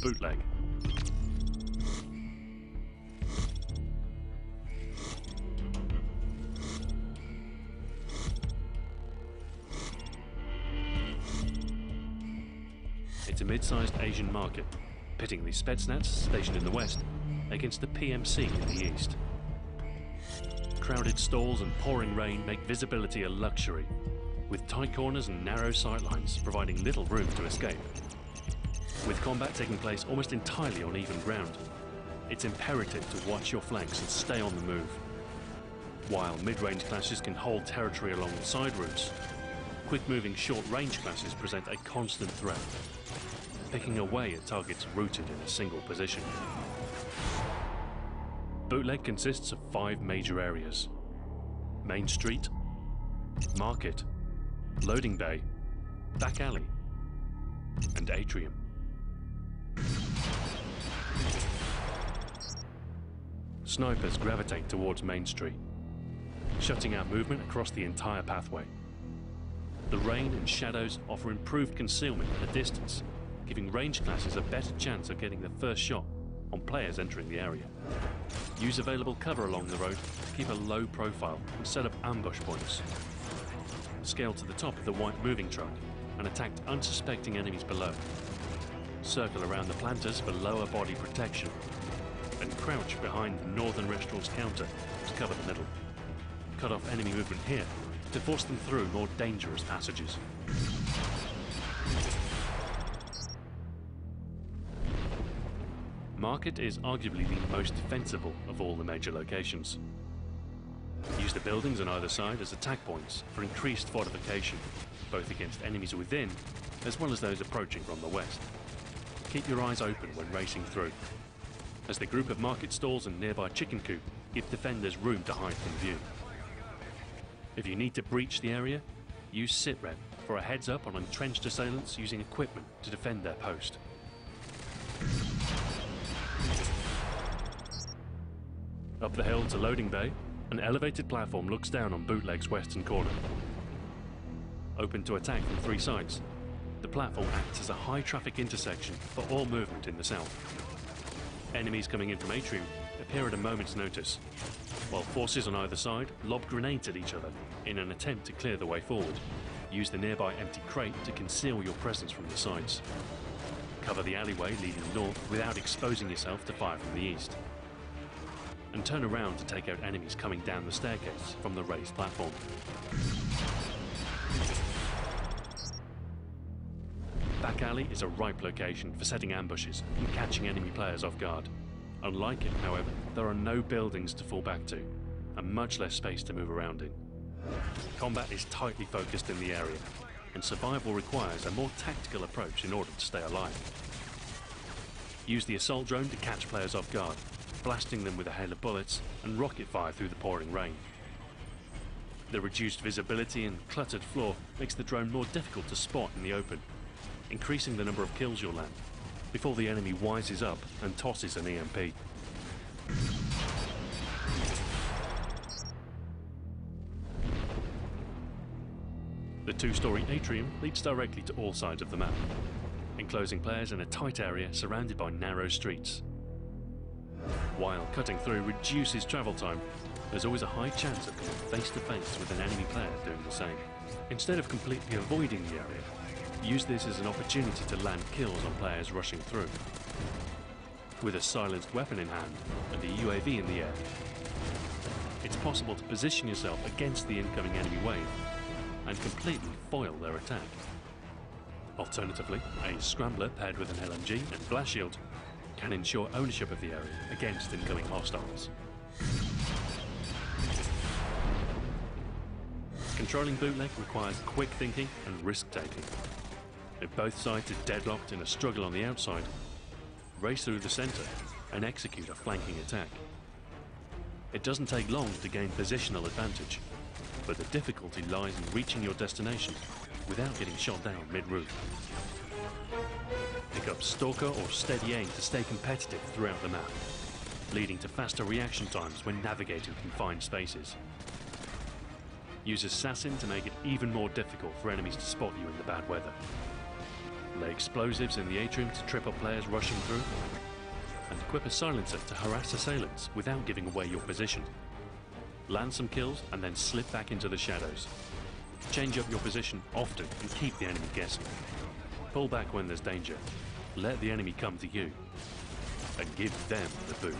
Bootleg. It's a mid-sized Asian market, pitting the Spetsnaz stationed in the west against the PMC in the east. Crowded stalls and pouring rain make visibility a luxury, with tight corners and narrow sightlines providing little room to escape. With combat taking place almost entirely on even ground, it's imperative to watch your flanks and stay on the move. While mid-range classes can hold territory along the side routes, quick-moving short-range classes present a constant threat, picking away at targets rooted in a single position. Bootleg consists of 5 major areas: Main Street, Market, Loading Bay, Back Alley, and Atrium. Snipers gravitate towards Main Street, shutting out movement across the entire pathway. The rain and shadows offer improved concealment at a distance, giving range classes a better chance of getting the first shot on players entering the area. Use available cover along the road to keep a low profile and set up ambush points. Scale to the top of the white moving truck and attack unsuspecting enemies below. Circle around the planters for lower body protection, and crouch behind the northern restaurant's counter to cover the middle. Cut off enemy movement here to force them through more dangerous passages. Market is arguably the most defensible of all the major locations. Use the buildings on either side as attack points for increased fortification, both against enemies within as well as those approaching from the west. Keep your eyes open when racing through, as the group of market stalls and nearby chicken coop give defenders room to hide from view. If you need to breach the area, use sitrep for a heads up on entrenched assailants using equipment to defend their post. Up the hill to Loading Bay, an elevated platform looks down on Bootleg's western corner. Open to attack from 3 sides, the platform acts as a high-traffic intersection for all movement in the south. Enemies coming in from Atrium appear at a moment's notice, while forces on either side lob grenades at each other in an attempt to clear the way forward. Use the nearby empty crate to conceal your presence from the sides. Cover the alleyway leading north without exposing yourself to fire from the east, and turn around to take out enemies coming down the staircase from the raised platform. Back Alley is a ripe location for setting ambushes and catching enemy players off guard. Unlike it, however, there are no buildings to fall back to, and much less space to move around in. Combat is tightly focused in the area, and survival requires a more tactical approach in order to stay alive. Use the assault drone to catch players off guard, blasting them with a hail of bullets and rocket fire through the pouring rain. The reduced visibility and cluttered floor makes the drone more difficult to spot in the open, increasing the number of kills you'll land before the enemy wises up and tosses an EMP. The 2-story atrium leads directly to all sides of the map, enclosing players in a tight area surrounded by narrow streets. While cutting through reduces travel time, there's always a high chance of coming face to face with an enemy player doing the same. Instead of completely avoiding the area, use this as an opportunity to land kills on players rushing through. With a silenced weapon in hand and a UAV in the air, it's possible to position yourself against the incoming enemy wave and completely foil their attack. Alternatively, a scrambler paired with an LMG and blast shield can ensure ownership of the area against incoming hostiles. Controlling Bootleg requires quick thinking and risk-taking. If both sides are deadlocked in a struggle on the outside, race through the centre and execute a flanking attack. It doesn't take long to gain positional advantage, but the difficulty lies in reaching your destination without getting shot down mid-route. Pick up Stalker or Steady Aim to stay competitive throughout the map, leading to faster reaction times when navigating confined spaces. Use Assassin to make it even more difficult for enemies to spot you in the bad weather. Lay explosives in the atrium to trip up players rushing through, and equip a silencer to harass assailants without giving away your position. Land some kills and then slip back into the shadows. Change up your position often and keep the enemy guessing. Pull back when there's danger. Let the enemy come to you. And give them the boot.